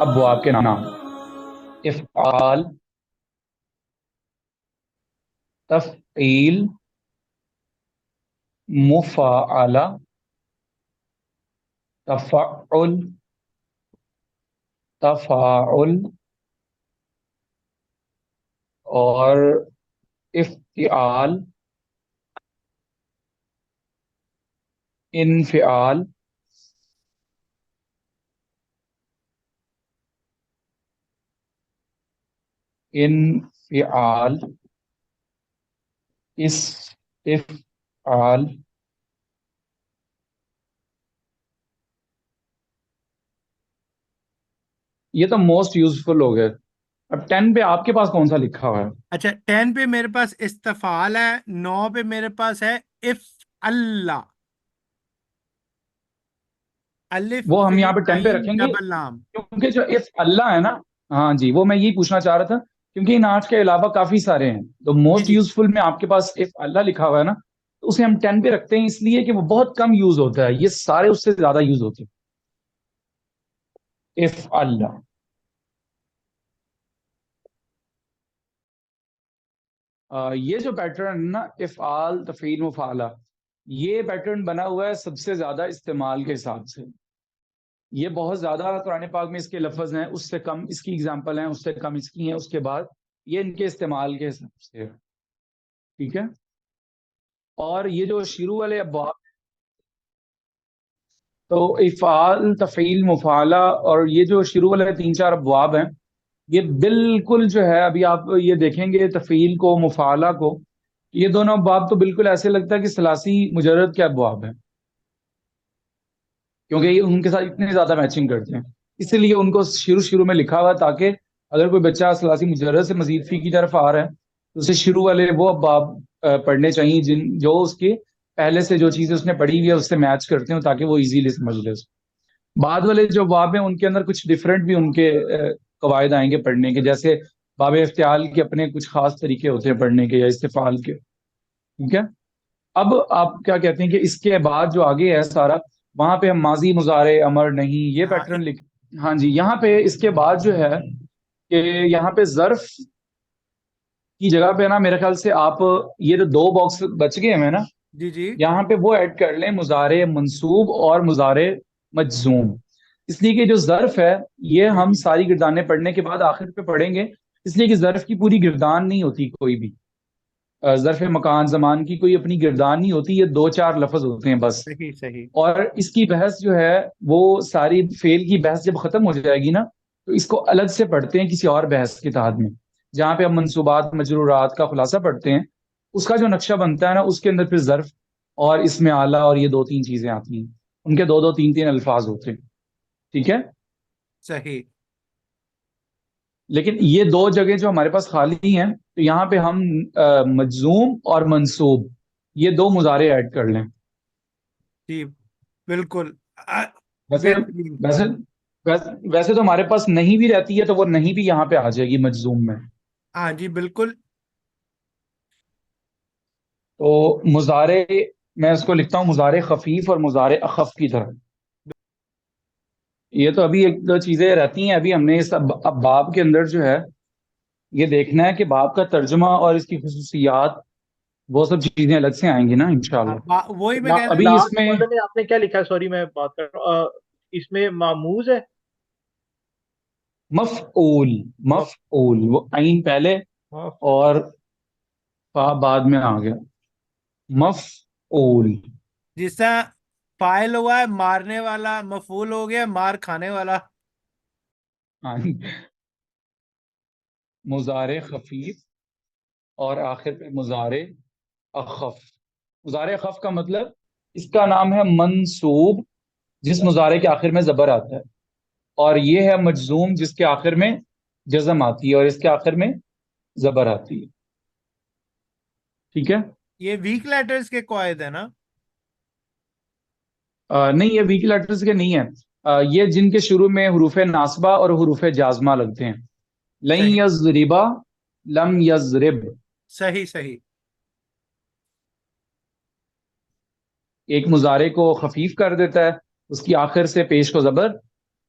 ابواب کے نام: افعال، تفعیل، مفاعلہ، تفعل، تفاعل اور افتعال، انفعال، انفعال، استفعال، یہ تو موسٹ یوزفل ہو گئے۔ اب 10 پہ آپ کے پاس کون سا لکھا ہوا ہے؟ اچھا 10 پہ میرے پاس استفعال ہے، 9 پہ میرے پاس ہے اف اللہ، الف وہ ہم یہاں پہ 10 پہ عین رکھیں گے ڈبل لام۔ کیونکہ جو اف اللہ ہے نا، ہاں جی، وہ میں یہی پوچھنا چاہ رہا تھا، کیونکہ ان 8 کے علاوہ کافی سارے ہیں، تو جی موسٹ جی یوزفل میں آپ کے پاس اف اللہ لکھا ہوا ہے نا، تو اسے ہم 10 پہ رکھتے ہیں اس لیے کہ وہ بہت کم یوز ہوتا ہے، یہ سارے اس سے زیادہ یوز ہوتے ہیں اف اللہ۔ یہ جو پیٹرن نا، افعال، تفعیل، مفعلہ، یہ پیٹرن بنا ہوا ہے سب سے زیادہ استعمال کے حساب سے۔ یہ بہت زیادہ قرآن پاک میں اس کے لفظ ہیں، اس سے کم اس کی اگزامپل ہیں، اس سے کم اس کی ہیں، اس کے بعد یہ ان کے استعمال کے حساب سے ہے، ٹھیک ہے۔ اور یہ جو شروع والے ابواب، تو افعال، تفعیل، مفعلہ اور یہ جو شروع والے 3-4 ابواب ہیں، یہ بالکل جو ہے، ابھی آپ یہ دیکھیں گے تفعیل کو، مفعلہ کو، یہ دونوں ابواب تو بالکل ایسے لگتا ہے کہ ثلاثی مجرد کے ابواب ہیں، کیونکہ یہ ان کے ساتھ اتنے زیادہ میچنگ کرتے ہیں، اسی لیے ان کو شروع میں لکھا ہوا، تاکہ اگر کوئی بچہ ثلاثی مجرد سے مزید فی کی طرف آ رہا ہے تو اسے شروع والے وہ ابواب پڑھنے چاہیے جو اس کے پہلے سے جو چیزیں اس نے پڑھی ہوئی ہے اس سے میچ کرتے ہیں، تاکہ وہ ایزیلی سمجھ لے۔ بعد والے جو باب ہیں ان کے اندر کچھ ڈفرینٹ بھی ان کے قواعد آئیں گے پڑھنے کے، جیسے باب افتعال کے اپنے کچھ خاص طریقے ہوتے ہیں پڑھنے کے، یا استفعال کے، ٹھیک ہے۔ اب آپ کیا کہتے ہیں کہ اس کے بعد جو آگے ہے سارا، وہاں پہ ہم ماضی، مضارع، امر، نہیں، یہ ہاں پیٹرن لکھ، ہاں جی، یہاں پہ اس کے بعد جو ہے کہ یہاں پہ ظرف کی جگہ پہ نا، میرے خیال سے آپ یہ جو 2 باکس بچ گئے ہیں نا، جی جی یہاں پہ وہ ایڈ کر لیں، مضارع منصوب اور مضارع مجزوم، اس لیے کہ جو ظرف ہے یہ جی ہم جی ساری گردانیں پڑھنے کے بعد آخر پہ پڑھیں گے، اس لیے کہ ظرف کی پوری گردان نہیں ہوتی کوئی بھی، ظرف مکان زمان کی کوئی اپنی گردان نہیں ہوتی، یہ 2-4 لفظ ہوتے ہیں بس۔ صحیح صحیح اور اس کی بحث جو ہے وہ ساری فعل کی بحث جب ختم ہو جائے گی نا، تو اس کو الگ سے پڑھتے ہیں کسی اور بحث کے تحت میں، جہاں پہ ہم منصوبات، مجرورات کا خلاصہ پڑھتے ہیں، اس کا جو نقشہ بنتا ہے نا، اس کے اندر پھر ظرف اور اسم اعلیٰ اور یہ 2-3 چیزیں آتی ہیں، ان کے 2-2 3-3 الفاظ ہوتے ہیں، ٹھیک ہے۔ صحیح۔ لیکن یہ 2 جگہ جو ہمارے پاس خالی ہیں، تو یہاں پہ ہم مجزوم اور منصوب، یہ 2 مضارع ایڈ کر لیں۔ جی بالکل ویسے بہترین۔ ویسے ویسے تو ہمارے پاس نہیں بھی رہتی ہے، تو وہ نہیں بھی یہاں پہ آ جائے گی مجزوم میں۔ ہاں جی بالکل۔ تو مضارع، میں اس کو لکھتا ہوں مضارع خفیف اور مضارع اخف کی طرح۔ یہ تو ابھی 1-2 چیزیں رہتی ہیں، ابھی ہم نے اس اب باب کے اندر جو ہے یہ دیکھنا ہے کہ باب کا ترجمہ اور اس کی خصوصیات، وہ سب چیزیں الگ سے آئیں گی نا انشاءاللہ۔ وہی میں کہہ رہا ابھی اس لاسٹ میں ورڈ میں آپ نے کیا لکھا ہے؟ سوری میں بات کر رہا ہوں، اس میں معموز ہے، مفعول، مفعول، وہ عین پہلے اور فا بعد میں آ گیا، مفعول۔ جس طرح فائل ہوا ہے مارنے والا، مفعول ہو گیا مار کھانے والا۔ ہاں، مضارع خفیف اور آخر پہ مضارع اخف۔ مضارع اخف کا مطلب اس کا نام ہے منصوب، جس مضارع کے آخر میں زبر آتا ہے، اور یہ ہے مجزوم جس کے آخر میں جزم آتی ہے اور اس کے آخر میں زبر آتی ہے، ٹھیک ہے۔ یہ ویک لیٹرز کے قواعد ہے نا؟ نہیں، یہ ویک لیٹرز کے نہیں ہیں، یہ جن کے شروع میں حروف ناصبہ اور حروف جازمہ لگتے ہیں، لن صحیح یضربا، لم یضرب۔ صحیح صحیح۔ ایک مضارع کو خفیف کر دیتا ہے، اس کی آخر سے پیش کو زبر،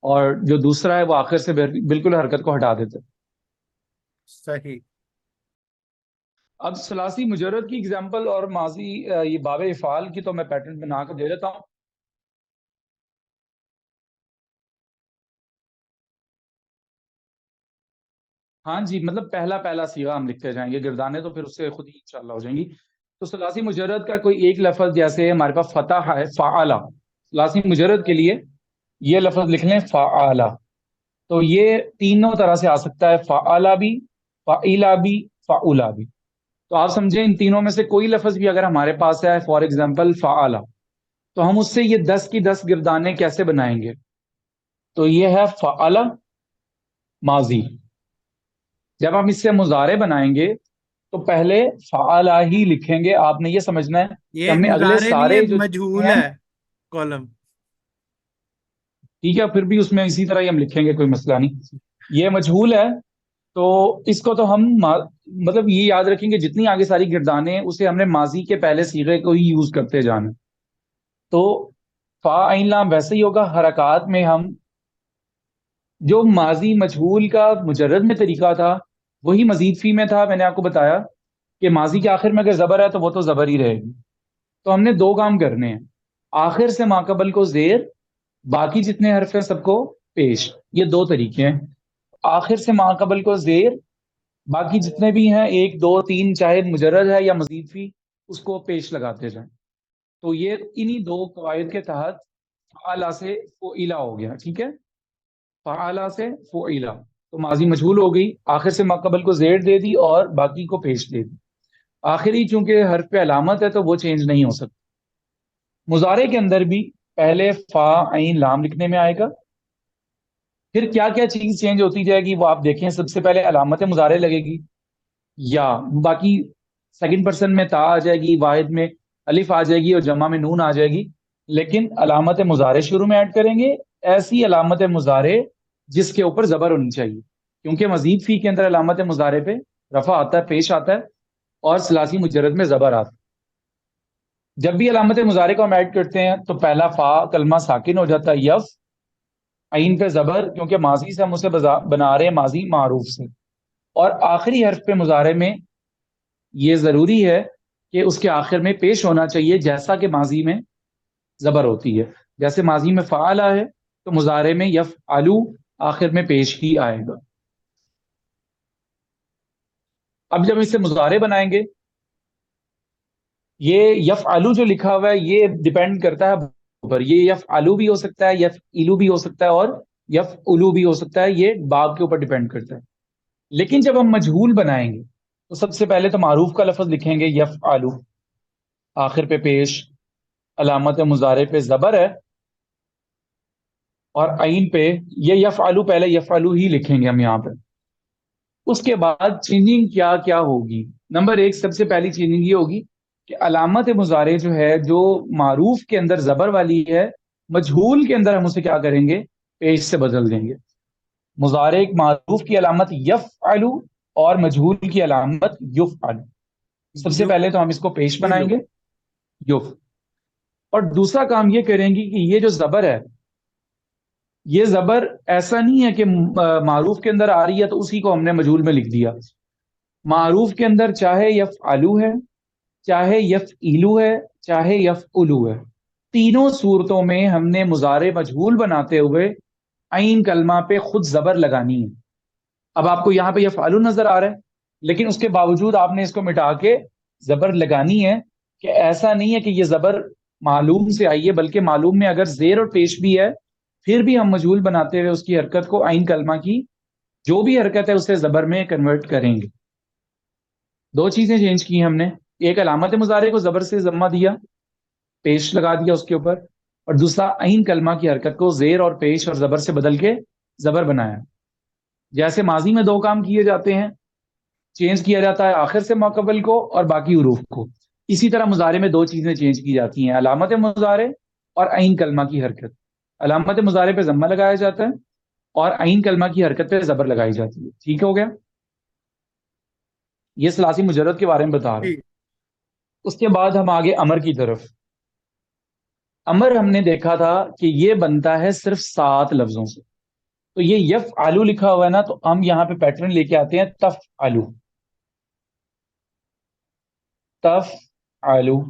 اور جو دوسرا ہے وہ آخر سے بالکل حرکت کو ہٹا دیتا ہے. صحیح. اب ثلاثی مجرد کی اگزامپل اور ماضی یہ باب افعال کی تو میں پیٹرن بنا کر دے دیتا ہوں. ہاں جی، مطلب پہلا صیغہ ہم لکھتے جائیں گے، گردانے تو پھر اس سے خود ہی انشاءاللہ ہو جائیں گی. تو ثلاثی مجرد کا کوئی ایک لفظ، جیسے ہمارے پاس فتح ہے، فعلا. ثلاثی مجرد کے لیے یہ لفظ لکھ لیں فعلا. تو یہ تینوں طرح سے آ سکتا ہے، فعلا بھی، فعیلا بھی، فعولا بھی. تو آپ سمجھیں ان تینوں میں سے کوئی لفظ بھی اگر ہمارے پاس ہے، فار ایگزامپل فعلا، تو ہم اس سے یہ 10 کی 10 گردانے کیسے بنائیں گے؟ تو یہ ہے فعلا ماضی. جب ہم اس سے مضارع بنائیں گے تو پہلے فعلا ہی لکھیں گے. آپ نے یہ سمجھنا ہے کہ یہ ہم نے اگلے مضارع نہیں ہے، سارے جو مجہول ہیں، ہے کالم. ٹھیک ہے، پھر بھی اس میں اسی طرح ہی ہم لکھیں گے، کوئی مسئلہ نہیں. یہ مجہول ہے تو اس کو تو ہم مطلب یہ یاد رکھیں گے جتنی آگے ساری گردانیں اسے ہم نے ماضی کے پہلے صیغے کو ہی یوز کرتے جانا. تو فا عین لام ویسے ہی ہوگا. حرکات میں ہم جو ماضی مجہول کا مجرد میں طریقہ تھا وہی مزید فی میں تھا. میں نے آپ کو بتایا کہ ماضی کے آخر میں اگر زبر ہے تو وہ تو زبر ہی رہے گی. تو ہم نے دو کام کرنے ہیں، آخر سے ماقبل کو زیر، باقی جتنے حرف ہیں سب کو پیش. یہ دو طریقے ہیں، آخر سے ماقبل کو زیر، باقی جتنے بھی ہیں 1 2 3 چاہے مجرد ہے یا مزید فی، اس کو پیش لگاتے جائیں. تو یہ انہی دو قواعد کے تحت فعلا سے فعیلا ہو گیا. ٹھیک ہے، فعلا سے فعیلا. تو ماضی مجہول ہو گئی، آخر سے ماقبل کو زیر دے دی اور باقی کو پیش دے دی. آخری چونکہ حرف پہ علامت ہے تو وہ چینج نہیں ہو سکتی. مضارع کے اندر بھی پہلے فا عین لام لکھنے میں آئے گا. پھر کیا کیا چیز چینج ہوتی جائے گی وہ آپ دیکھیں. سب سے پہلے علامت مضارع لگے گی، یا باقی سیکنڈ پرسن میں تا آ جائے گی، واحد میں الف آ جائے گی اور جمع میں نون آ جائے گی. لیکن علامت مضارع شروع میں ایڈ کریں گے، ایسی علامت مضارع جس کے اوپر زبر ہونی چاہیے، کیونکہ مزید فی کے اندر علامت مضارع پہ رفع آتا ہے، پیش آتا ہے، اور ثلاثی مجرد میں زبر آتا ہے. جب بھی علامت مضارع کو ہم ایڈ کرتے ہیں تو پہلا فا کلمہ ساکن ہو جاتا ہے، یف، عین پہ زبر، کیونکہ ماضی سے ہم اسے بنا رہے ہیں ماضی معروف سے. اور آخری حرف پہ مضارع میں یہ ضروری ہے کہ اس کے آخر میں پیش ہونا چاہیے، جیسا کہ ماضی میں زبر ہوتی ہے. جیسے ماضی میں فعلا ہے تو مضارع میں یفعلو آخر میں پیش ہی آئے گا. اب جب اسے مضارع بنائیں گے، یہ یفعلو جو لکھا ہوا ہے یہ ڈیپینڈ کرتا ہے اوپر. یہ یفعلو بھی ہو سکتا ہے، یفعلو بھی ہو سکتا ہے، اور یفعلو بھی ہو سکتا ہے. یہ باب کے اوپر ڈیپینڈ کرتا ہے. لیکن جب ہم مجہول بنائیں گے تو سب سے پہلے تو معروف کا لفظ لکھیں گے یفعلو، آخر پہ پیش، علامت مضارع پہ زبر ہے، اور عین پہ یہ یفعلو، پہلے یفعلو ہی لکھیں گے ہم یہاں پہ. اس کے بعد چینجنگ کیا کیا ہوگی؟ نمبر 1 سب سے پہلی چینجنگ یہ ہوگی کہ علامت مضارع جو ہے، جو معروف کے اندر زبر والی ہے، مجہول کے اندر ہم اسے کیا کریں گے؟ پیش سے بدل دیں گے. مضارع معروف کی علامت یفعلو اور مجہول کی علامت یفعلو. سب سے پہلے تو ہم اس کو پیش بنائیں گے، یف. اور دوسرا کام یہ کریں گے کہ یہ جو زبر ہے، یہ زبر ایسا نہیں ہے کہ معروف کے اندر آ رہی ہے تو اسی کو ہم نے مجہول میں لکھ دیا. معروف کے اندر چاہے یفعلو ہے، چاہے یفعلو ہے، چاہے یفعلو ہے، تینوں صورتوں میں ہم نے مضارع مجہول بناتے ہوئے عین کلمہ پہ خود زبر لگانی ہے. اب آپ کو یہاں پہ یفعلو نظر آ رہا ہے، لیکن اس کے باوجود آپ نے اس کو مٹا کے زبر لگانی ہے، کہ ایسا نہیں ہے کہ یہ زبر معلوم سے آئی ہے، بلکہ معلوم میں اگر زیر اور پیش بھی ہے پھر بھی ہم مجہول بناتے ہوئے اس کی حرکت کو عین کلمہ کی جو بھی حرکت ہے اسے زبر میں کنورٹ کریں گے. دو چیزیں چینج کی ہم نے، ایک علامت مضارع کو زبر سے ضمہ دیا، پیش لگا دیا اس کے اوپر، اور دوسرا عین کلمہ کی حرکت کو زیر اور پیش اور زبر سے بدل کے زبر بنایا. جیسے ماضی میں دو کام کیے جاتے ہیں، چینج کیا جاتا ہے آخر سے ماقبل کو اور باقی حروف کو، اسی طرح مضارع میں دو چیزیں چینج کی جاتی ہیں، علامت مضارع اور عین کلمہ کی حرکت. علامت مضارع پہ ضمہ لگایا جاتا ہے اور عین کلمہ کی حرکت پہ زبر لگائی جاتی ہے. ٹھیک ہو گیا؟ یہ ثلاثی مجرد کے بارے میں بتا رہے ہیں. اس کے بعد ہم آگے امر کی طرف. امر ہم نے دیکھا تھا کہ یہ بنتا ہے صرف 7 لفظوں سے. تو یہ یف آلو لکھا ہوا ہے نا، تو ہم یہاں پہ پیٹرن لے کے آتے ہیں تف آلو. تف آلو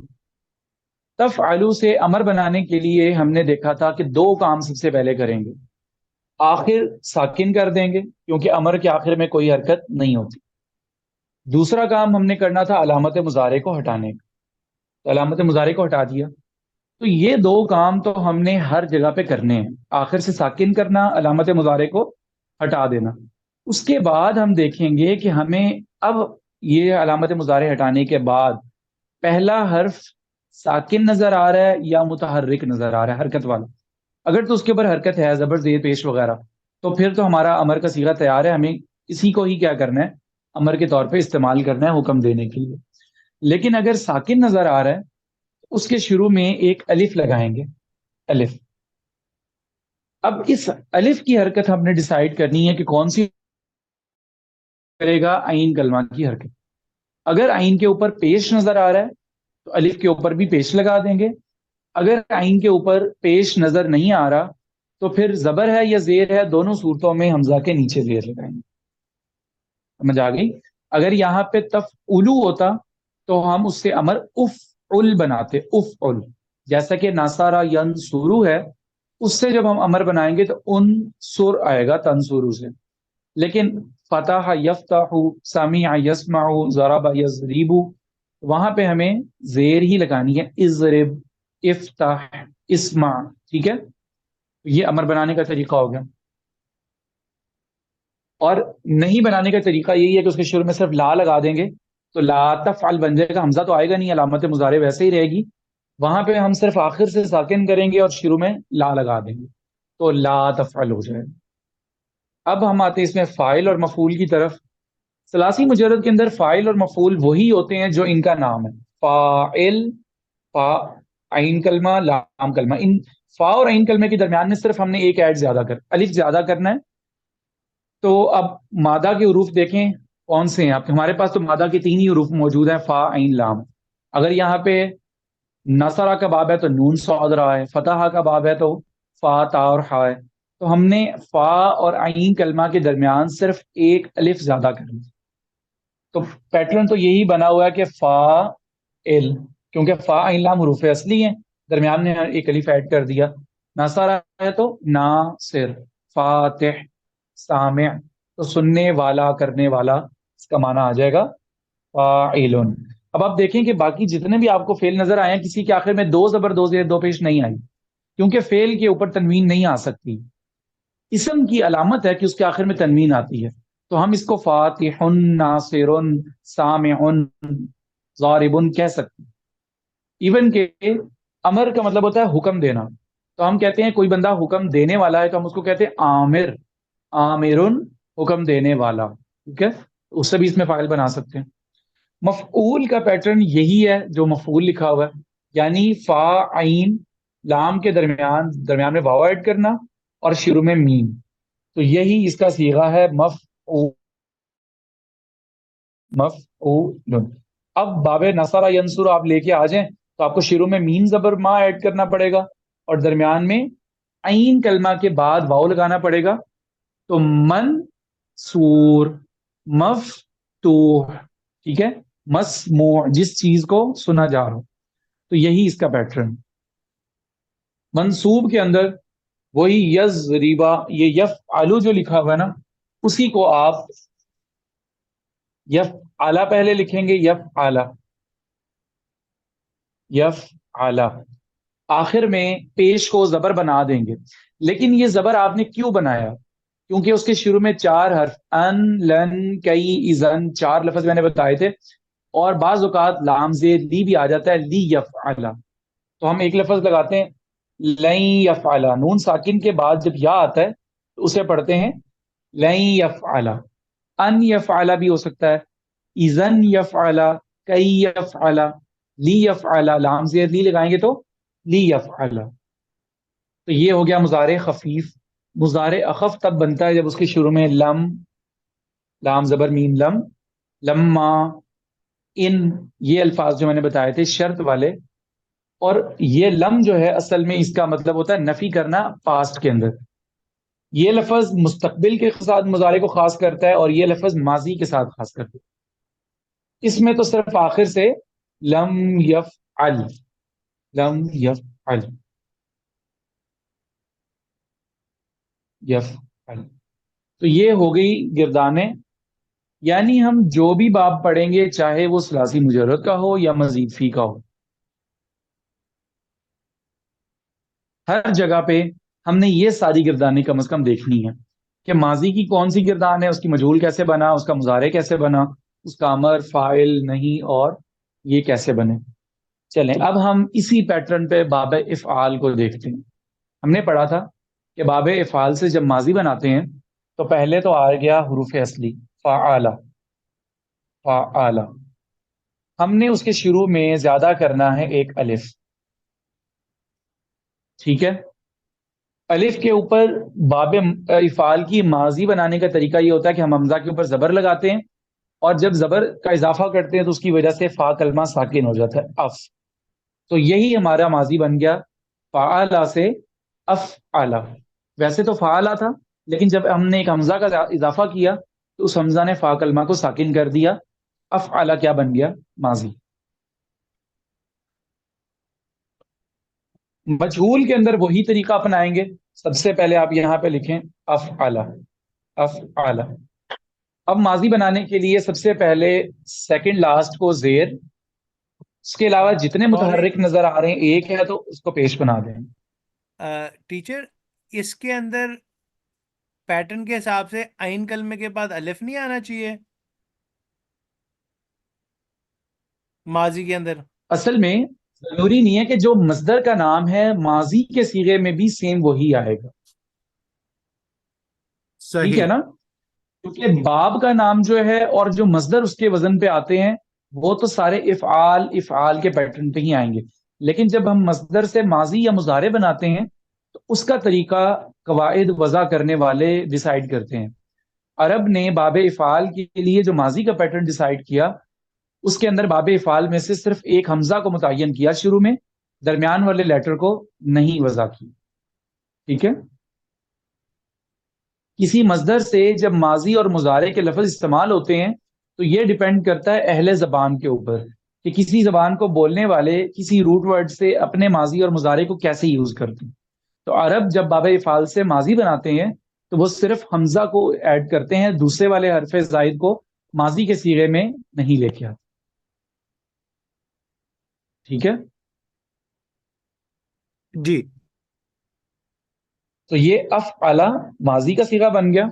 تف آلو سے امر بنانے کے لیے ہم نے دیکھا تھا کہ دو کام سب سے پہلے کریں گے. آخر ساکن کر دیں گے کیونکہ امر کے آخر میں کوئی حرکت نہیں ہوتی. دوسرا کام ہم نے کرنا تھا علامت مضارع کو ہٹانے کا. تو علامت مضارع کو ہٹا دیا. تو یہ دو کام تو ہم نے ہر جگہ پہ کرنے ہیں. آخر سے ساکن کرنا، علامت مضارع کو ہٹا دینا. اس کے بعد ہم دیکھیں گے کہ ہمیں اب یہ علامت مضارع ہٹانے کے بعد پہلا حرف ساکن نظر آ رہا ہے یا متحرک نظر آ رہا ہے، حرکت والا. اگر تو اس کے اوپر حرکت ہے، زبر زیر پیش وغیرہ، تو پھر تو ہمارا امر کا صیغہ تیار ہے. ہمیں اسی کو ہی کیا کرنا ہے، امر کے طور پہ استعمال کرنا ہے حکم دینے کے لیے. لیکن اگر ساکن نظر آ رہا ہے تو اس کے شروع میں ایک الف لگائیں گے. الف. اب اس الف کی حرکت ہم نے ڈیسائیڈ کرنی ہے کہ کون سی کرے گا. عین کلمہ کی حرکت. اگر عین کے اوپر پیش نظر آ رہا ہے تو الف کے اوپر بھی پیش لگا دیں گے. اگر عین کے اوپر پیش نظر نہیں آ رہا تو پھر زبر ہے یا زیر ہے، دونوں صورتوں میں حمزہ کے نیچے زیر لگائیں گے. سمجھ آ گئی؟ اگر یہاں پہ تفعلو ہوتا تو ہم اس سے امر افعل بناتے. افعل جیسا کہ ناصارا ینصرو ہے، اس سے جب ہم امر بنائیں گے تو انصر آئے گا تنصرو سے. لیکن فتح یفتح، سمع یسمع، ضرب یضرب، وہاں پہ ہمیں زیر ہی لگانی ہے. اضرب، افتح، اسمع. ٹھیک ہے، یہ امر بنانے کا طریقہ ہو گیا. اور نہیں بنانے کا طریقہ یہی ہے کہ اس کے شروع میں صرف لا لگا دیں گے تو لا تفعل بن جائے گا. حمزہ تو آئے گا نہیں، علامت مضارع ویسے ہی رہے گی. وہاں پہ ہم صرف آخر سے ساکن کریں گے اور شروع میں لا لگا دیں گے تو لا تفعل ہو جائے گا. اب ہم آتے ہیں اس میں فاعل اور مفعول کی طرف. ثلاثی مجرد کے اندر فاعل اور مفعول وہی ہوتے ہیں جو ان کا نام ہے. فاعل، فا، عین کلمہ، لام کلمہ. ان فا اور عین کلمے کے درمیان میں صرف ہم نے ایک ایڈ زیادہ الف زیادہ کرنا ہے. تو اب مادہ کے حروف دیکھیں کون سے ہیں. ہمارے پاس تو مادہ کے تین ہی حروف موجود ہیں، فا، عین، لام. اگر یہاں پہ نصرہ کا باب ہے تو نون صاد رہا ہے، فتح کا باب ہے تو فا، تا اور ہا ہے. تو ہم نے فا اور عین کلمہ کے درمیان صرف ایک الف زیادہ کرنا. تو پیٹرن تو یہی بنا ہوا ہے کہ فا ال، کیونکہ فا عین لام حروف اصلی ہیں، درمیان میں ایک الف ایڈ کر دیا. نصرہ ہے تو ناصر، فاتح، سامع، تو سننے والا، کرنے والا، اس کا معنی آ جائے گا فاعل. اب آپ دیکھیں کہ باقی جتنے بھی آپ کو فعل نظر آئے ہیں، کسی کے آخر میں دو زبر، دو زیر، دو پیش نہیں آئی، کیونکہ فعل کے اوپر تنوین نہیں آ سکتی. اسم کی علامت ہے کہ اس کے آخر میں تنوین آتی ہے. تو ہم اس کو فاتح، ناصر، سامع، ضارب کہہ سکتے ہیں. ایون کہ امر کا مطلب ہوتا ہے حکم دینا. تو ہم کہتے ہیں کوئی بندہ حکم دینے والا ہے تو ہم اس کو کہتے ہیں عامر. عامرن، حکم دینے والا. ٹھیک ہے، اس سے بھی اس میں فاعل بنا سکتے ہیں. مفعول کا پیٹرن یہی ہے جو مفعول لکھا ہوا ہے، یعنی فا عین لام کے درمیان میں واو ایڈ کرنا اور شروع میں میم. تو یہی اس کا صیغہ ہے مفعول. اب باب نصر ینصر آپ لے کے آ جائیں تو آپ کو شروع میں میم زبر ما ایڈ کرنا پڑے گا اور درمیان میں عین کلمہ کے بعد واو لگانا پڑے گا. تو منصور، مفتوح. ٹھیک ہے، مسموع، جس چیز کو سنا جا رہا ہو. تو یہی اس کا پیٹرن. منصوب کے اندر وہی یضربا، یہ یفعلو جو لکھا ہوا ہے نا، اسی کو آپ یفعلا پہلے لکھیں گے. یفعلا، یفعلا، آخر میں پیش کو زبر بنا دیں گے. لیکن یہ زبر آپ نے کیوں بنایا؟ کیونکہ اس کے شروع میں چار حرف ان، لن، کئی، اذن، چار لفظ میں نے بتائے تھے. اور بعض اوقات لام زیر لی بھی آ جاتا ہے، لی یفعلا. تو ہم ایک لفظ لگاتے ہیں لن یفعلا، نون ساکن کے بعد جب یا آتا ہے تو اسے پڑھتے ہیں لن یفعلا. ان یفعلا بھی ہو سکتا ہے، اذن یفعلا، کئی یفعلا، لی یفعلا. لام زیر لی لگائیں گے تو لی یفعلا. تو یہ ہو گیا مضارع خفیف. مضارع اخف تب بنتا ہے جب اس کے شروع میں لم، لام زبر میم لم، لما، ان، یہ الفاظ جو میں نے بتائے تھے شرط والے. اور یہ لم جو ہے اصل میں اس کا مطلب ہوتا ہے نفی کرنا پاسٹ کے اندر. یہ لفظ مستقبل کے ساتھ مضارع کو خاص کرتا ہے اور یہ لفظ ماضی کے ساتھ خاص کرتا ہے. اس میں تو صرف آخر سے لم یفعل، لم یفعل، یفعل، تو یہ ہو گئی گردانیں. یعنی ہم جو بھی باب پڑھیں گے چاہے وہ ثلاثی مجرد کا ہو یا مزید فی کا ہو، ہر جگہ پہ ہم نے یہ ساری گردانیں کم از کم دیکھنی ہے کہ ماضی کی کون سی گردان ہے، اس کی مجہول کیسے بنا، اس کا مضارع کیسے بنا، اس کا امر، فاعل، نہیں اور یہ کیسے بنے. چلیں اب ہم اسی پیٹرن پہ باب افعال کو دیکھتے ہیں. ہم نے پڑھا تھا کہ باب افعال سے جب ماضی بناتے ہیں تو پہلے تو آ گیا حروف اصلی فعال، فعال. ہم نے اس کے شروع میں زیادہ کرنا ہے ایک الف، ٹھیک ہے. الف کے اوپر باب افعال کی ماضی بنانے کا طریقہ یہ ہوتا ہے کہ ہم حمزہ کے اوپر زبر لگاتے ہیں اور جب زبر کا اضافہ کرتے ہیں تو اس کی وجہ سے فا کلمہ ساکن ہو جاتا ہے، اف. تو یہی ہمارا ماضی بن گیا فعلا سے افعلا. ویسے تو فعلا تھا لیکن جب ہم نے ایک حمزہ کا اضافہ کیا تو اس حمزہ نے فا کلمہ کو ساکن کر دیا. افعلا کیا بن گیا؟ ماضی. مجہول کے اندر وہی طریقہ اپنائیں گے. سب سے پہلے آپ یہاں پہ لکھیں افعلا، افعلا. اب ماضی بنانے کے لیے سب سے پہلے سیکنڈ لاسٹ کو زیر، اس کے علاوہ جتنے متحرک نظر آ رہے ہیں ایک ہے تو اس کو پیش بنا دیں. ٹیچر اس کے اندر پیٹرن کے حساب سے عین کلمے کے بعد الف نہیں آنا چاہیے ماضی کے اندر؟ اصل میں ضروری نہیں ہے کہ جو مصدر کا نام ہے ماضی کے صیغے میں بھی سیم وہی آئے گا، ٹھیک ہے نا. کیونکہ باب کا نام جو ہے اور جو مصدر اس کے وزن پہ آتے ہیں وہ تو سارے افعال افعال کے پیٹرن پہ ہی آئیں گے. لیکن جب ہم مصدر سے ماضی یا مضارع بناتے ہیں تو اس کا طریقہ قواعد وضع کرنے والے ڈیسائیڈ کرتے ہیں. عرب نے باب افعال کے لیے جو ماضی کا پیٹرن ڈیسائیڈ کیا اس کے اندر باب افعال میں سے صرف ایک حمزہ کو متعین کیا شروع میں، درمیان والے لیٹر کو نہیں وضع کی، ٹھیک ہے. کسی مصدر سے جب ماضی اور مضارع کے لفظ استعمال ہوتے ہیں تو یہ ڈیپینڈ کرتا ہے اہل زبان کے اوپر کہ کسی زبان کو بولنے والے کسی روٹ ورڈ سے اپنے ماضی اور مضارع کو کیسے یوز کرتے ہیں. تو عرب جب باب افعال سے ماضی بناتے ہیں تو وہ صرف حمزہ کو ایڈ کرتے ہیں، دوسرے والے حرف زائد کو ماضی کے صیغے میں نہیں لے کے آتے، ٹھیک ہے. جی. تو یہ افعلا ماضی کا صیغہ بن گیا.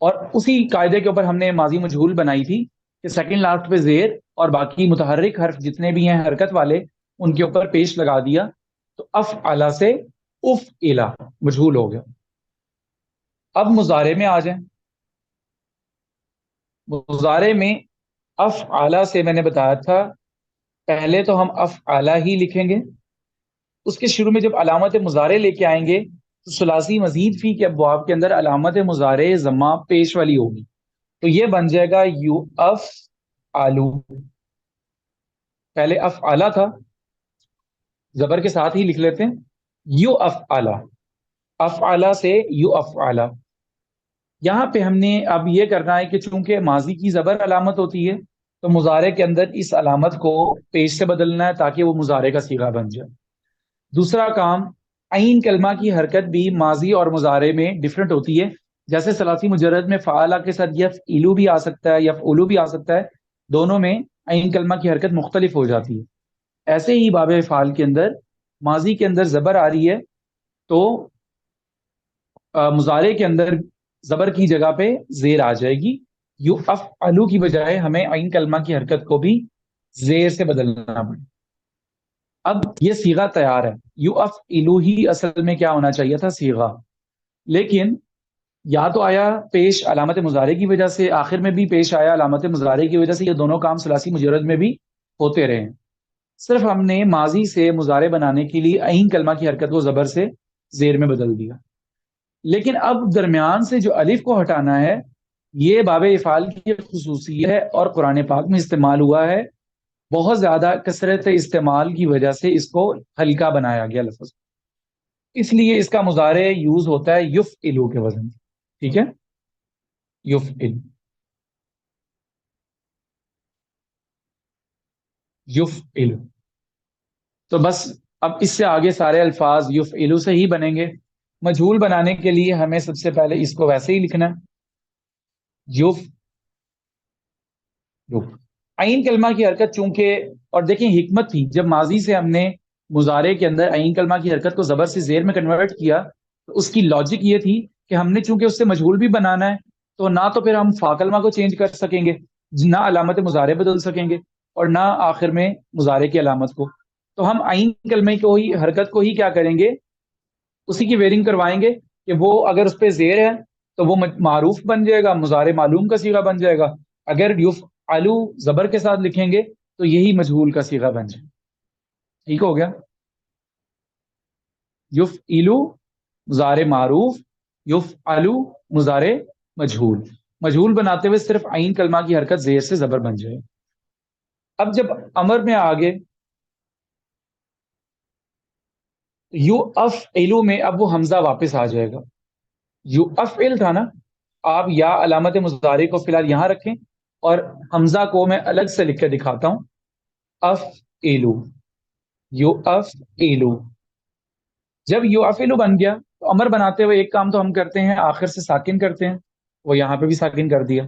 اور اسی قاعدے کے اوپر ہم نے ماضی مجہول بنائی تھی کہ سیکنڈ لاسٹ پہ زیر اور باقی متحرک حرف جتنے بھی ہیں حرکت والے ان کے اوپر پیش لگا دیا تو افعلا سے افعلا مجہول ہو گیا. اب مضارع میں آ جائیں. مضارع میں افعلا سے میں نے بتایا تھا پہلے تو ہم افعلا ہی لکھیں گے، اس کے شروع میں جب علامت مضارع لے کے آئیں گے تو ثلاثی مزید فی کے ابواب کے اندر علامت مضارع ضمہ پیش والی ہوگی تو یہ بن جائے گا یو اف آلو. پہلے افعلا تھا، زبر کے ساتھ ہی لکھ لیتے ہیں یو افعلا، افعلا سے یو افعلا. یہاں پہ ہم نے اب یہ کرنا ہے کہ چونکہ ماضی کی زبر علامت ہوتی ہے تو مضارع کے اندر اس علامت کو پیش سے بدلنا ہے تاکہ وہ مضارع کا صیغہ بن جائے. دوسرا کام، عین کلمہ کی حرکت بھی ماضی اور مضارع میں ڈفرنٹ ہوتی ہے. جیسے ثلاثی مجرد میں فعلا کے ساتھ یفعلو بھی آ سکتا ہے، یفعلو بھی آ سکتا ہے، دونوں میں عین کلمہ کی حرکت مختلف ہو جاتی ہے. ایسے ہی باب افعال کے اندر ماضی کے اندر زبر آ رہی ہے تو مضارع کے اندر زبر کی جگہ پہ زیر آ جائے گی. یو افعلو کی بجائے ہمیں عین کلمہ کی حرکت کو بھی زیر سے بدلنا پڑے. اب یہ صیغہ تیار ہے، یو افعلو ہی اصل میں کیا ہونا چاہیے تھا صیغہ، لیکن یا تو آیا پیش علامت مضارع کی وجہ سے، آخر میں بھی پیش آیا علامت مضارع کی وجہ سے، یہ دونوں کام ثلاثی مجرد میں بھی ہوتے رہے ہیں. صرف ہم نے ماضی سے مضارع بنانے کے لیے عین کلمہ کی حرکت کو زبر سے زیر میں بدل دیا. لیکن اب درمیان سے جو الف کو ہٹانا ہے یہ باب افعال کی خصوصیت ہے اور قرآن پاک میں استعمال ہوا ہے. بہت زیادہ کثرت استعمال کی وجہ سے اس کو ہلکا بنایا گیا لفظ. اس لیے اس کا مضارع یوز ہوتا ہے یفعلو کے وزن، ٹھیک ہے، یفعل، یفعل. تو بس اب اس سے آگے سارے الفاظ یفعلو سے ہی بنیں گے. مجہول بنانے کے لیے ہمیں سب سے پہلے اس کو ویسے ہی لکھنا ہے، یف، عین کلمہ کی حرکت چونکہ، اور دیکھیں حکمت تھی جب ماضی سے ہم نے مضارع کے اندر عین کلمہ کی حرکت کو زبر سے زیر میں کنورٹ کیا، تو اس کی لاجک یہ تھی کہ ہم نے چونکہ اس سے مجہول بھی بنانا ہے، تو نہ تو پھر ہم فا کلمہ کو چینج کر سکیں گے، نہ علامت مضارع بدل سکیں گے، اور نہ آخر میں مضارع کی علامت کو. تو ہم عین کلمہ کو ہی، حرکت کو ہی کیا کریں گے، اسی کی ویرنگ کروائیں گے کہ وہ اگر اس پہ زیر ہے تو وہ معروف بن جائے گا، مضارع معلوم کا صیغہ بن جائے گا. اگر یفعلو زبر کے ساتھ لکھیں گے تو یہی مجہول کا صیغہ بن جائے. ٹھیک ہو گیا، یفعلو مضارع معروف، یفعلو مضارع مجہول. مجہول بناتے ہوئے صرف عین کلمہ کی حرکت زیر سے زبر بن جائے. اب جب امر میں آگے یو افعلو میں اب وہ حمزہ واپس آ جائے گا. یو افعل تھا نا، آپ یا علامت مضارع کو فی الحال یہاں رکھیں اور حمزہ کو میں الگ سے لکھ کے دکھاتا ہوں، افعلو، یو افعلو. جب یو افعلو بن گیا تو امر بناتے ہوئے ایک کام تو ہم کرتے ہیں، آخر سے ساکن کرتے ہیں، وہ یہاں پہ بھی ساکن کر دیا.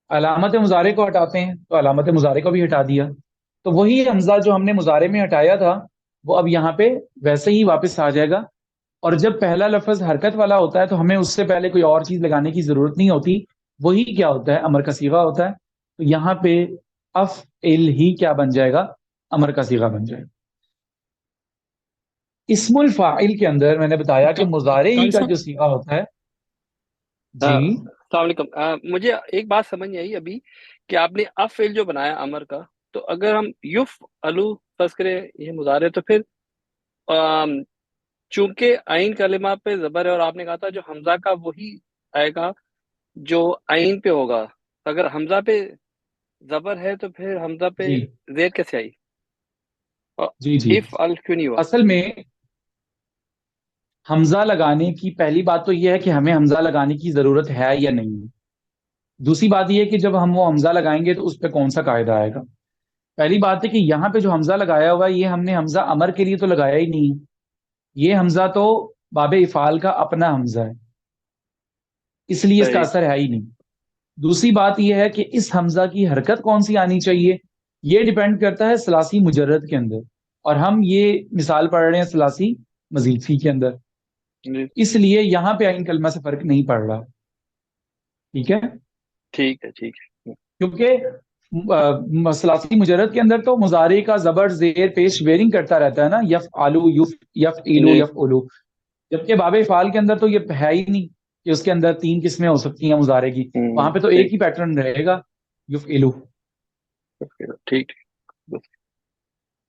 علامت مضارع کو ہٹاتے ہیں تو علامت مضارع کو بھی ہٹا دیا. تو وہی حمزہ جو ہم نے مضارع میں ہٹایا تھا وہ اب یہاں پہ ویسے ہی واپس آ جائے گا. اور جب پہلا لفظ حرکت والا ہوتا ہے تو ہمیں اس سے پہلے کوئی اور چیز لگانے کی ضرورت نہیں ہوتی، وہی کیا ہوتا ہے، امر کا صیغہ ہوتا ہے. تو یہاں پہ افعل ہی کیا بن جائے گا، امر کا صیغہ بن جائے گا. اسم الفاعل کے اندر میں نے بتایا کہ مضارع ہی قاری کا صاحب، جو صیغہ ہوتا ہے. جی السلام علیکم. مجھے ایک بات سمجھ نہیں آئی ابھی کہ آپ نے افعل جو بنایا امر کا، تو اگر ہم یف الو فرض کریں یہ مضارع، تو پھر آم، چونکہ عین کلمہ پہ زبر ہے اور آپ نے کہا تھا جو حمزہ کا وہی آئے گا جو عین پہ ہوگا، اگر حمزہ پہ زبر ہے تو پھر حمزہ پہ جی زیر کیسے آئی؟ جی جی، اف ال کیوں نہیں ہوا؟ اصل میں حمزہ لگانے کی پہلی بات تو یہ ہے کہ ہمیں حمزہ لگانے کی ضرورت ہے یا نہیں. دوسری بات یہ ہے کہ جب ہم وہ حمزہ لگائیں گے تو اس پہ کون سا قاعدہ آئے گا. پہلی بات ہے کہ یہاں پہ جو حمزہ لگایا ہوا ہے یہ ہم نے حمزہ امر کے لیے تو لگایا ہی نہیں، یہ حمزہ تو باب افعال کا اپنا حمزہ ہے، اس لیے اس کا صحیح. اثر ہے ہی نہیں. دوسری بات یہ ہے کہ اس حمزہ کی حرکت کون سی آنی چاہیے، یہ ڈیپینڈ کرتا ہے ثلاثی مجرد کے اندر، اور ہم یہ مثال پڑھ رہے ہیں ثلاثی مزید فی کے اندر، جی اس لیے یہاں پہ عین کلمہ سے فرق نہیں پڑ رہا. ٹھیک ہے، ٹھیک ہے ٹھیک ہے. کیونکہ ثلاثی مجرد کے اندر تو مضارع کا زبر زیر پیش ویرنگ کرتا رہتا ہے نا، یف آلو، یف ایلو، جی یف اولو. جبکہ باب فعال کے اندر تو یہ ہے ہی نہیں کہ اس کے اندر تین قسمیں ہو سکتی ہیں مضارع کی، وہاں پہ تو ٹھیک ایک ہی پیٹرن رہے گا، یف ایلو. ٹھیک.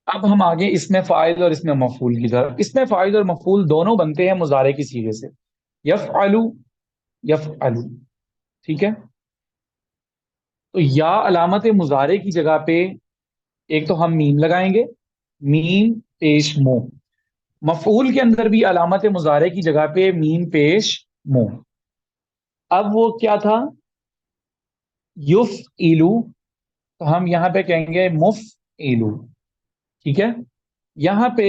اب ہم آگے اس میں فاعل اور اس میں مفعول کی طرف. اس میں فاعل اور مفعول دونوں بنتے ہیں مضارع کی صیغے سے، یفعلو، یفعلو. ٹھیک ہے، تو یا علامت مضارع کی جگہ پہ ایک تو ہم میم لگائیں گے، میم پیش مو. مفعول کے اندر بھی علامت مضارع کی جگہ پہ میم پیش مو. اب وہ کیا تھا، یفعلو، تو ہم یہاں پہ کہیں گے مفعلو. ٹھیک ہے، یہاں پہ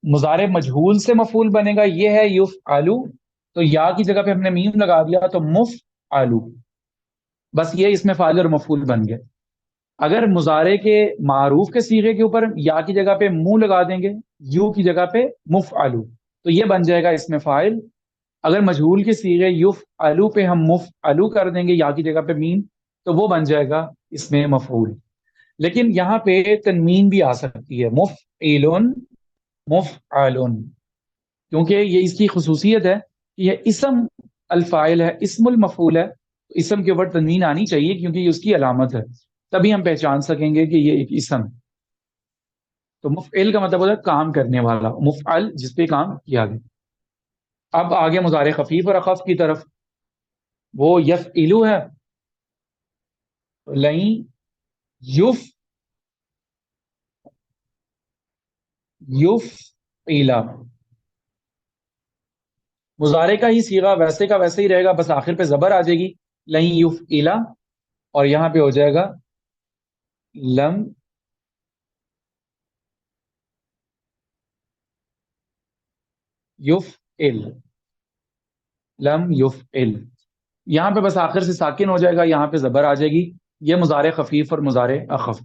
مضارع مجہول سے مفعول بنے گا، یہ ہے یفعلو، تو یا کی جگہ پہ ہم نے میم لگا دیا تو مفعلو. بس یہ اس میں فاعل اور مفعول بن گئے. اگر مضارع کے معروف کے صیغے کے اوپر یا کی جگہ پہ منہ لگا دیں گے، یو کی جگہ پہ مفعلو، تو یہ بن جائے گا اس میں فاعل. اگر مجہول کے صیغے یفعلو پہ ہم مفعلو کر دیں گے یا کی جگہ پہ میم، تو وہ بن جائے گا اس میں مفعول. لیکن یہاں پہ تنوین بھی آ سکتی ہے، مفعلن، مفعلن، کیونکہ یہ اس کی خصوصیت ہے کہ یہ اسم الفاعل ہے، اسم المفعول ہے، تو اسم کے اوپر تنوین آنی چاہیے کیونکہ یہ اس کی علامت ہے، تبھی ہم پہچان سکیں گے کہ یہ ایک اسم. تو مفعل کا مطلب ہوتا ہے کام کرنے والا، مفعل جس پہ کام کیا گیا. اب آگے مضارع خفیف اور اخف کی طرف، وہ یفعلو ہے، لئیں یفعلا. مضارع کا ہی صیغہ ویسے کا ویسے ہی رہے گا، بس آخر پہ زبر آ جائے گی، لن یفعلا، اور یہاں پہ ہو جائے گا لم یفعل، لم یفعل، یہاں پہ بس آخر سے ساکن ہو جائے گا، یہاں پہ زبر آ جائے گی. یہ مضارع خفیف اور مضارع اخف.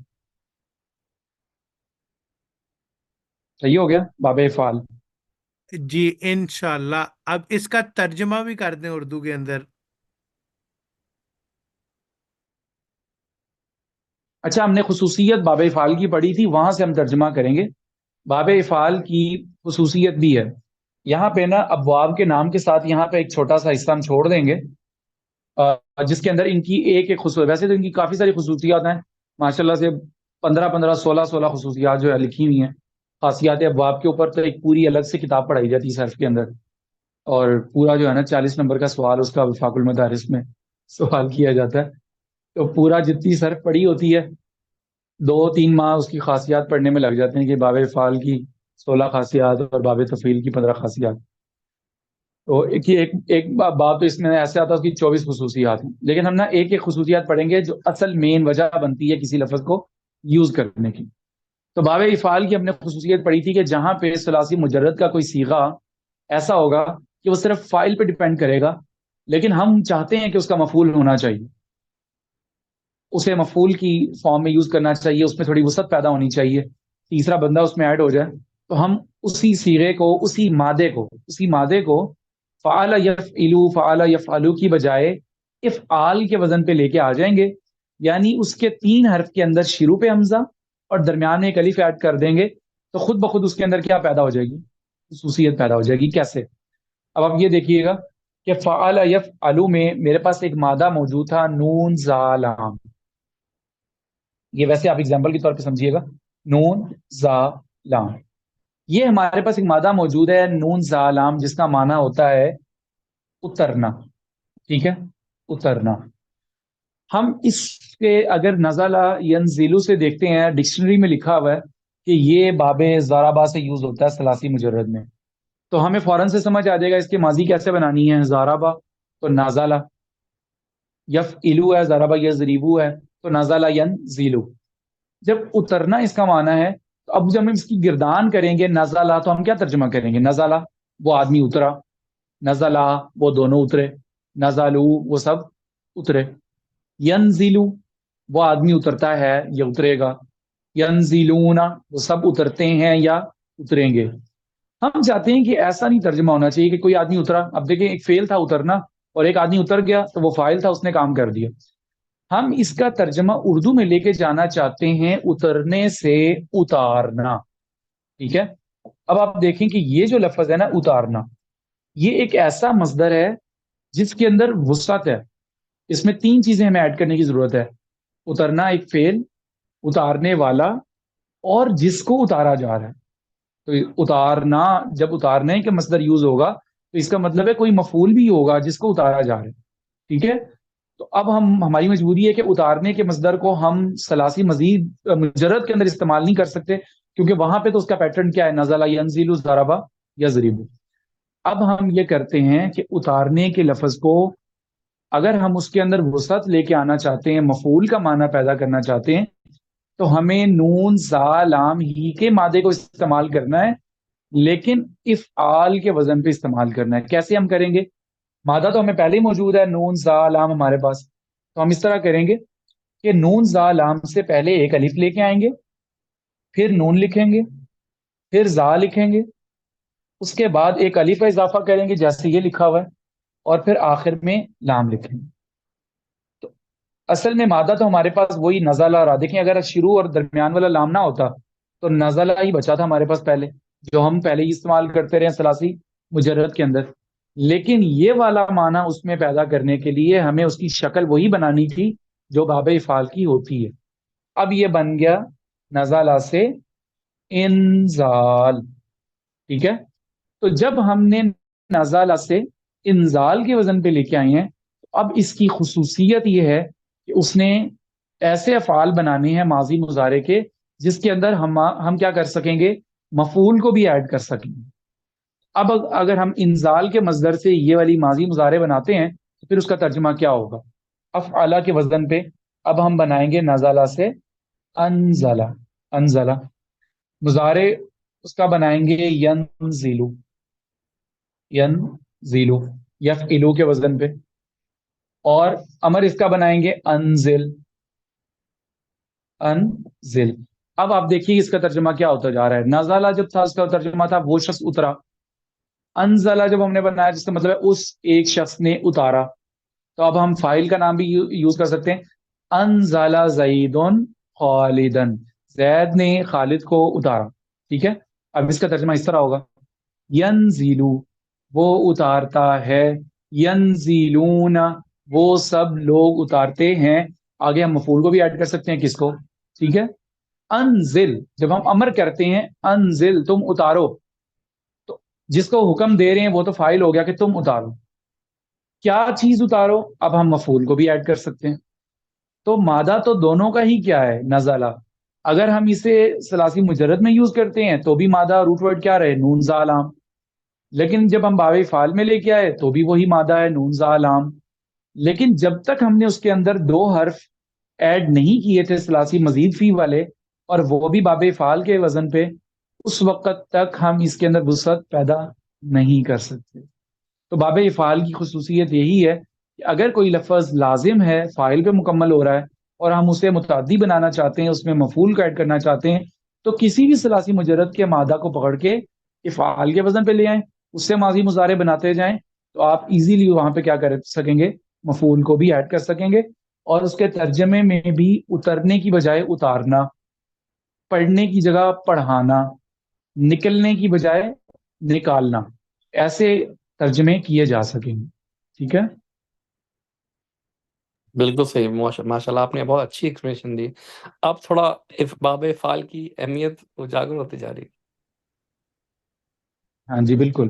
صحیح ہو گیا باب افعال. جی انشاءاللہ. اب اس کا ترجمہ بھی کر دیں اردو کے اندر. اچھا، ہم نے خصوصیت باب افعال کی پڑھی تھی، وہاں سے ہم ترجمہ کریں گے. باب افعال کی خصوصیت بھی ہے یہاں پہ نا، ابواب کے نام کے ساتھ یہاں پہ ایک چھوٹا سا حصہ ہم چھوڑ دیں گے جس کے اندر ان کی ایک ایک خصوصیت، ویسے تو ان کی کافی ساری خصوصیات ہیں ماشاءاللہ سے، 15 16 خصوصیات جو ہے لکھی ہوئی ہیں. خاصیات ابواب کے اوپر تو ایک پوری الگ سے کتاب پڑھائی جاتی ہے صرف کے اندر، اور پورا جو ہے نا 40 نمبر کا سوال اس کا وفاق المدارس میں سوال کیا جاتا ہے. تو پورا جتنی صرف پڑھی ہوتی ہے 2 3 ماہ اس کی خاصیات پڑھنے میں لگ جاتے ہیں کہ باب افعال کی 16 خاصیات اور باب تفعیل کی 15 خاصیات. تو ایک باب تو اس میں ایسے آتا ہے اس کی 24 خصوصیات ہیں، لیکن ہم نا ایک ایک خصوصیات پڑھیں گے جو اصل مین وجہ بنتی ہے کسی لفظ کو یوز کرنے کی. تو باب افعال کی ہم نے خصوصیت پڑھی تھی کہ جہاں پہ ثلاثی مجرد کا کوئی صیغہ ایسا ہوگا کہ وہ صرف فاعل پہ ڈیپینڈ کرے گا، لیکن ہم چاہتے ہیں کہ اس کا مفعول ہونا چاہیے، اسے مفعول کی فارم میں یوز کرنا چاہیے، اس میں تھوڑی وسعت پیدا ہونی چاہیے، تیسرا بندہ اس میں ایڈ ہو جائے. تو ہم اسی صیغے کو، اسی مادے کو فعل یفعلو، فعل یفعلو کی بجائے افعال کے وزن پہ لے کے آ جائیں گے، یعنی اس کے 3 حرف کے اندر شروع پہ حمزہ اور درمیان میں ایک الف ایڈ کر دیں گے، تو خود بخود اس کے اندر کیا پیدا ہو جائے گی؟ خصوصیت پیدا ہو جائے گی. کیسے؟ اب آپ یہ دیکھیے گا کہ فعل یفعلو میں میرے پاس ایک مادہ موجود تھا نون زا لام. یہ ویسے آپ ایگزامپل کے طور پہ سمجھیے گا، نون زا لام، یہ ہمارے پاس ایک مادہ موجود ہے نون زا لام جس کا معنی ہوتا ہے اترنا. ٹھیک ہے، اترنا. ہم اس کے اگر نزلہ ینزلو سے دیکھتے ہیں، ڈکشنری میں لکھا ہوا ہے کہ یہ باب ضربہ سے یوز ہوتا ہے ثلاثی مجرد میں، تو ہمیں فوراً سے سمجھ آ جائے گا اس کے ماضی کیسے بنانی ہے. ضربہ تو نازلہ، یفعلو ہے، ضربہ یضربو ہے تو نازلہ ینزلو. جب اترنا اس کا معنی ہے تو اب جب ہم اس کی گردان کریں گے نزلہ، تو ہم کیا ترجمہ کریں گے؟ نزلہ وہ آدمی اترا، نزلہ وہ دونوں اترے، نزلو وہ سب اترے. ینزلو وہ آدمی اترتا ہے یا اترے گا، ینزلون وہ سب اترتے ہیں یا اتریں گے. ہم چاہتے ہیں کہ ایسا نہیں ترجمہ ہونا چاہیے کہ کوئی آدمی اترا، اب دیکھیں ایک فعل تھا اترنا اور ایک آدمی اتر گیا تو وہ فاعل تھا، اس نے کام کر دیا. ہم اس کا ترجمہ اردو میں لے کے جانا چاہتے ہیں اترنے سے اتارنا. ٹھیک ہے، اب آپ دیکھیں کہ یہ جو لفظ ہے نا اتارنا، یہ ایک ایسا مصدر ہے جس کے اندر وسعت ہے. اس میں 3 چیزیں ہمیں ایڈ کرنے کی ضرورت ہے: اترنا ایک فعل، اتارنے والا، اور جس کو اتارا جا رہا ہے. تو اتارنا، جب اتارنے کا مصدر یوز ہوگا تو اس کا مطلب ہے کوئی مفعول بھی ہوگا جس کو اتارا جا رہا ہے. ٹھیک ہے، تو اب ہماری مجبوری ہے کہ اتارنے کے مصدر کو ہم ثلاثی مزید مجرد کے اندر استعمال نہیں کر سکتے، کیونکہ وہاں پہ تو اس کا پیٹرن کیا ہے؟ نزلہ ینزل ضربہ یضرب. اب ہم یہ کرتے ہیں کہ اتارنے کے لفظ کو اگر ہم اس کے اندر وسعت لے کے آنا چاہتے ہیں، مفعول کا معنی پیدا کرنا چاہتے ہیں، تو ہمیں نون زا لام ہی کے مادے کو استعمال کرنا ہے، لیکن افعال کے وزن پہ استعمال کرنا ہے. کیسے ہم کریں گے؟ مادہ تو ہمیں پہلے ہی موجود ہے نون زا لام ہمارے پاس، تو ہم اس طرح کریں گے کہ نون زا لام سے پہلے ایک الف لے کے آئیں گے، پھر نون لکھیں گے، پھر زا لکھیں گے، اس کے بعد ایک الف کا اضافہ کریں گے جیسے یہ لکھا ہوا ہے، اور پھر آخر میں لام لکھیں گے. تو اصل میں مادہ تو ہمارے پاس وہی نزلہ رہا. دیکھیں اگر شروع اور درمیان والا لام نہ ہوتا تو نزلہ ہی بچا تھا ہمارے پاس پہلے، جو ہم پہلے ہی استعمال کرتے رہے ثلاثی مجرد کے اندر. لیکن یہ والا معنی اس میں پیدا کرنے کے لیے ہمیں اس کی شکل وہی بنانی تھی جو باب افعال کی ہوتی ہے. اب یہ بن گیا نزلہ سے انزال. ٹھیک ہے، تو جب ہم نے نزلہ سے انزال کے وزن پہ لے کے آئے ہیں، تو اب اس کی خصوصیت یہ ہے کہ اس نے ایسے افعال بنانے ہیں ماضی مضارع کے جس کے اندر ہم کیا کر سکیں گے؟ مفعول کو بھی ایڈ کر سکیں گے. اب اگر ہم انزال کے مصدر سے یہ والی ماضی مضارع بناتے ہیں تو پھر اس کا ترجمہ کیا ہوگا؟ افعلا کے وزن پہ اب ہم بنائیں گے نزلہ سے انزلہ، انزلہ مضارع اس کا بنائیں گے ینزلو، ینزلو یفعلو کے وزن پہ، اور امر اس کا بنائیں گے انزل، انزل۔ اب آپ دیکھیے اس کا ترجمہ کیا ہوتا جا رہا ہے۔ نزلہ جب تھا اس کا ترجمہ تھا وہ شخص اترا، انزلہ جب ہم نے بنایا جس کا مطلب ہے اس ایک شخص نے اتارا، تو اب ہم فائل کا نام بھی یوز کر سکتے ہیں، انزلہ زیدن خالدن، زید نے خالد کو اتارا، ٹھیک ہے۔ اب اس کا ترجمہ اس طرح ہوگا ینزلو وہ اتارتا ہے، ینزلون وہ سب لوگ اتارتے ہیں، آگے ہم مفعول کو بھی ایڈ کر سکتے ہیں، کس کو؟ ٹھیک ہے۔ انزل جب ہم امر کرتے ہیں انزل تم اتارو، تو جس کو حکم دے رہے ہیں وہ تو فاعل ہو گیا کہ تم اتارو، کیا چیز اتارو؟ اب ہم مفعول کو بھی ایڈ کر سکتے ہیں، تو مادہ تو دونوں کا ہی کیا ہے؟ نزلہ۔ اگر ہم اسے ثلاثی مجرد میں یوز کرتے ہیں تو بھی مادہ روٹ ورڈ کیا رہے؟ نون زا لام، لیکن جب ہم باب فعال میں لے کے آئے تو بھی وہی مادہ ہے نون زا لام۔ لیکن جب تک ہم نے اس کے اندر دو حرف ایڈ نہیں کیے تھے ثلاثی مزید فی والے، اور وہ بھی باب فعال کے وزن پہ، اس وقت تک ہم اس کے اندر وسعت پیدا نہیں کر سکتے۔ تو باب افعال کی خصوصیت یہی ہے کہ اگر کوئی لفظ لازم ہے، فاعل پہ مکمل ہو رہا ہے، اور ہم اسے متعدی بنانا چاہتے ہیں، اس میں مفعول کو ایڈ کرنا چاہتے ہیں، تو کسی بھی ثلاثی مجرد کے مادہ کو پکڑ کے افعال کے وزن پہ لے آئیں، اس سے ماضی مضارع بناتے جائیں، تو آپ ایزیلی وہاں پہ کیا کر سکیں گے؟ مفعول کو بھی ایڈ کر سکیں گے، اور اس کے ترجمے میں بھی اترنے کی بجائے اتارنا، پڑھنے کی جگہ پڑھانا، نکلنے کی بجائے نکالنا، ایسے ترجمے کیے جا سکیں گے، ٹھیک ہے۔ بالکل صحیح، ماشاء اللہ آپ نے بہت اچھی ایکسپلینیشن دی۔ اب تھوڑا باب فعال کی اہمیت اجاگر ہوتی جا رہی ہے۔ ہاں جی بالکل۔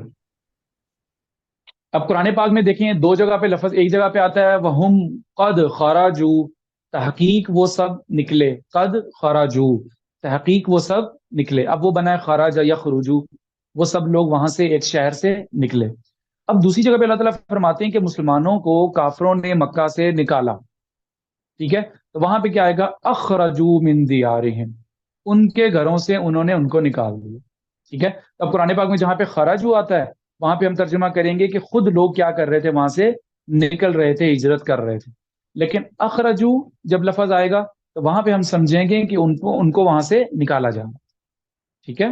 اب قرآن پاک میں دیکھیں دو جگہ پہ لفظ، ایک جگہ پہ آتا ہے وَهُمْ قَدْ خَرَجُوا، تحقیق وہ سب نکلے، قد خرجوا تحقیق وہ سب نکلے، اب وہ بنا ہے خرج یا خروجو، وہ سب لوگ وہاں سے ایک شہر سے نکلے۔ اب دوسری جگہ پہ اللہ تعالیٰ فرماتے ہیں کہ مسلمانوں کو کافروں نے مکہ سے نکالا، ٹھیک ہے، تو وہاں پہ کیا آئے گا؟ اخرجوا من دیارہم، ان کے گھروں سے انہوں نے ان کو نکال دیا، ٹھیک ہے۔ اب قرآن پاک میں جہاں پہ خرجوا آتا ہے وہاں پہ ہم ترجمہ کریں گے کہ خود لوگ کیا کر رہے تھے؟ وہاں سے نکل رہے تھے، ہجرت کر رہے تھے۔ لیکن اخرجو جب لفظ آئے گا تو وہاں پہ ہم سمجھیں گے کہ ان کو وہاں سے نکالا جانا، ٹھیک ہے۔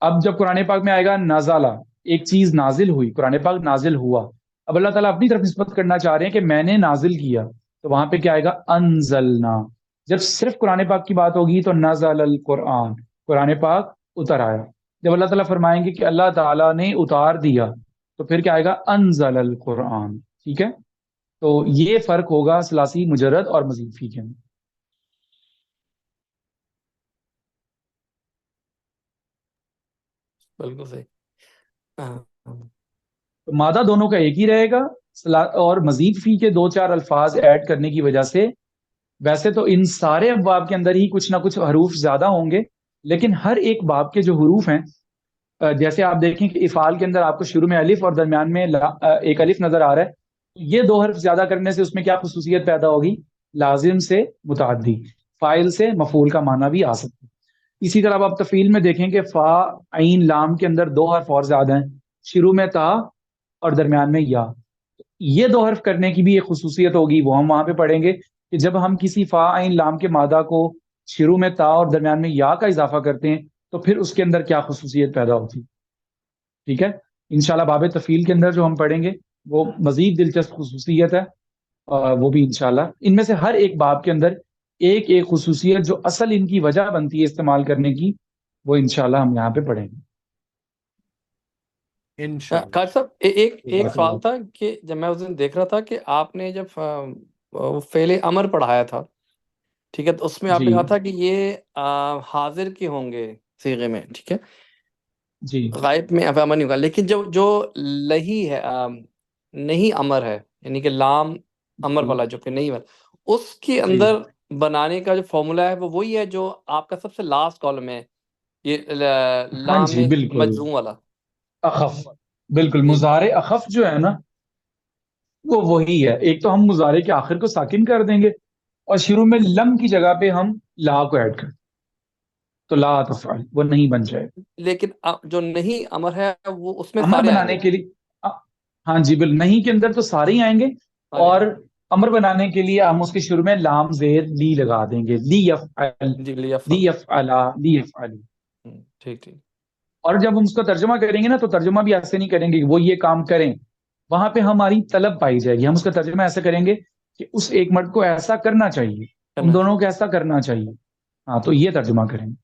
اب جب قرآن پاک میں آئے گا نازلہ، ایک چیز نازل ہوئی، قرآن پاک نازل ہوا، اب اللہ تعالیٰ اپنی طرف نسبت کرنا چاہ رہے ہیں کہ میں نے نازل کیا، تو وہاں پہ کیا آئے گا؟ انزلنا۔ جب صرف قرآن پاک کی بات ہوگی تو نزل القرآن، قرآن پاک اتر آیا۔ جب اللہ تعالیٰ فرمائیں گے کہ اللہ تعالیٰ نے اتار دیا، تو پھر کیا آئے گا؟ انزل القرآن، ٹھیک ہے۔ تو یہ فرق ہوگا ثلاثی مجرد اور مزید فی کے اندر۔ بالکل صحیح۔ تو مادہ دونوں کا ایک ہی رہے گا، اور مزید فی کے دو چار الفاظ ایڈ کرنے کی وجہ سے، ویسے تو ان سارے ابواب کے اندر ہی کچھ نہ کچھ حروف زیادہ ہوں گے، لیکن ہر ایک باب کے جو حروف ہیں، جیسے آپ دیکھیں کہ افعال کے اندر آپ کو شروع میں الف اور درمیان میں ایک الف نظر آ رہا ہے، یہ دو حرف زیادہ کرنے سے اس میں کیا خصوصیت پیدا ہوگی؟ لازم سے متعدی، فاعل سے مفعول کا معنی بھی آ سکتا ہے۔ اسی طرح آپ تفعیل میں دیکھیں کہ فا عین لام کے اندر دو حرف اور زیادہ ہیں، شروع میں تا اور درمیان میں یا، یہ دو حرف کرنے کی بھی ایک خصوصیت ہوگی، وہ ہم وہاں پہ پڑھیں گے کہ جب ہم کسی فا عین لام کے مادہ کو شروع میں تا اور درمیان میں یا کا اضافہ کرتے ہیں تو پھر اس کے اندر کیا خصوصیت پیدا ہوتی، ٹھیک ہے۔ انشاءاللہ باب تفعیل کے اندر جو ہم پڑھیں گے وہ مزید دلچسپ خصوصیت ہے، وہ بھی انشاءاللہ ان میں سے ہر ایک باب کے اندر ایک ایک خصوصیت جو اصل ان کی وجہ بنتی ہے استعمال کرنے کی، وہ انشاءاللہ ہم یہاں پہ پڑھیں گے انشاءاللہ۔ قاری صاحب ایک سوال تھا کہ جب میں اس دن دیکھ رہا تھا کہ آپ نے جب فعل امر پڑھایا تھا، ٹھیک ہے، تو اس میں آپ نے جی کہا تھا کہ یہ حاضر کے ہوں گے صیغے میں، ٹھیک ہے، جی غائب میں افامہ نہیں ہوگا، لیکن جو لہی ہے نہیں امر ہے، یعنی کہ لام امر والا جو کہ نہیں والا، اس کے جی اندر بنانے کا جو فارمولا ہے وہ وہی ہے جو آپ کا سب سے لاسٹ کالم ہے، یہ ہاں لام جی بالکل مجزوم والا۔ اخف، بالکل مضارع اخف جو ہے نا وہ وہی ہے. ایک تو ہم مضارع کے آخر کو ساکن کر دیں گے اور شروع میں لم کی جگہ پہ ہم لا کو ایڈ کر دیں تو لا تفعل وہ نہیں بن جائے گا. لیکن جو نہیں امر ہے وہ اس میں امر سارے آئیں بنانے گے. کے لیے ہاں جی بل نہیں کے اندر تو سارے ہی آئیں گے سارے اور آئیں امر بنانے کے لیے ہم اس کے شروع میں لام زیر لی لگا دیں گے. لی یفعل، گے. جی لی لیفعل. یفعلا، لی یفعلی. ٹھیک ٹھیک. اور جب ہم اس کا ترجمہ کریں گے نا تو ترجمہ بھی ایسے نہیں کریں گے کہ وہ یہ کام کریں. وہاں پہ ہماری طلب پائی جائے گی. ہم اس کا ترجمہ ایسے کریں گے کہ اس ایک مرد کو ایسا کرنا چاہیے، ان دونوں کو ایسا کرنا چاہیے. ہاں تو یہ ترجمہ کریں گے.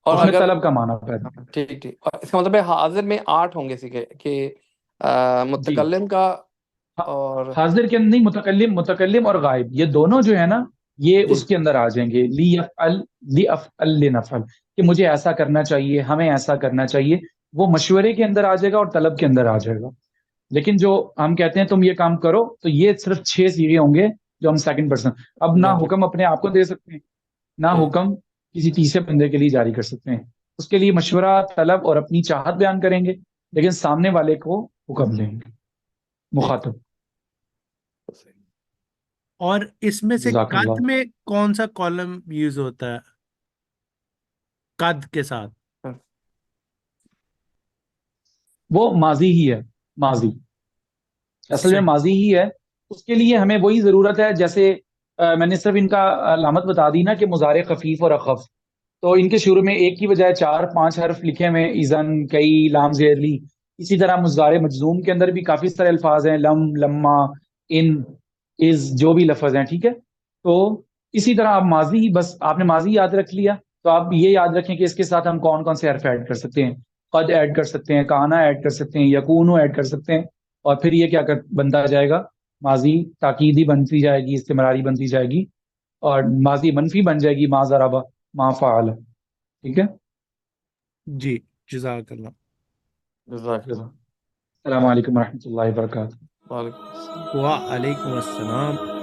اور اس میں اگر طلب کا معنی پیدا. ٹھیک ٹھیک. اور اس کا مطلب ہے حاضر میں 8 ہوں گے سیکھے کہ جی متکلم کا اور حاضر کے اندر نہیں، متکلم اور غائب یہ دونوں جو ہے نا یہ جی اس کے اندر آ جائیں گے. لی یفعل، لی افعل لنفعل کہ مجھے ایسا کرنا چاہیے، ہمیں ایسا کرنا چاہیے. وہ مشورے کے اندر آ جائے گا اور طلب کے اندر آ جائے گا. لیکن جو ہم کہتے ہیں تم یہ کام کرو تو یہ صرف 6 صیغے ہوں گے جو ہم سیکنڈ پرسن. اب نہ جی حکم اپنے آپ کو دے سکتے ہیں، نہ ٹھیک. حکم کسی تیسرے بندے کے لیے جاری کر سکتے ہیں. اس کے لیے مشورہ، طلب اور اپنی چاہت بیان کریں گے لیکن سامنے والے کو حکم دیں گے، مخاطب. اور اس میں سے جزاک قد اللہ. میں کون سا کالم یوز ہوتا ہے قد کے ساتھ؟ وہ ماضی ہی ہے، ماضی اصل میں صحیح. ماضی ہی ہے. اس کے لیے ہمیں وہی ضرورت ہے جیسے میں نے صرف ان کا علامت بتا دی نا کہ مضارع خفیف اور اخف. تو ان کے شروع میں ایک کی بجائے 4-5 حرف لکھے ہوئے، ایزن، کئی، لام زیر لی. اسی طرح مضارع مجزوم کے اندر بھی کافی سارے الفاظ ہیں، لم، لما، ان، از، جو بھی لفظ ہیں. ٹھیک ہے. تو اسی طرح آپ ماضی ہی، بس آپ نے ماضی یاد رکھ لیا تو آپ یہ یاد رکھیں کہ اس کے ساتھ ہم کون کون سے حرف ایڈ کر سکتے ہیں. قد ایڈ کر سکتے ہیں، کانا ایڈ کر سکتے ہیں، یکونو ایڈ کر سکتے ہیں. اور پھر یہ کیا بنتا جائے گا، ماضی تاکیدی بنتی جائے گی، استمراری بنتی جائے گی اور ماضی منفی بن جائے گی، ما ضرب، ما فعل. ٹھیک ہے. جی جزاک اللہ. جزاک اللہ. السلام علیکم ورحمۃ اللہ وبرکاتہ. وعلیکم السلام. وعلیکم السلام.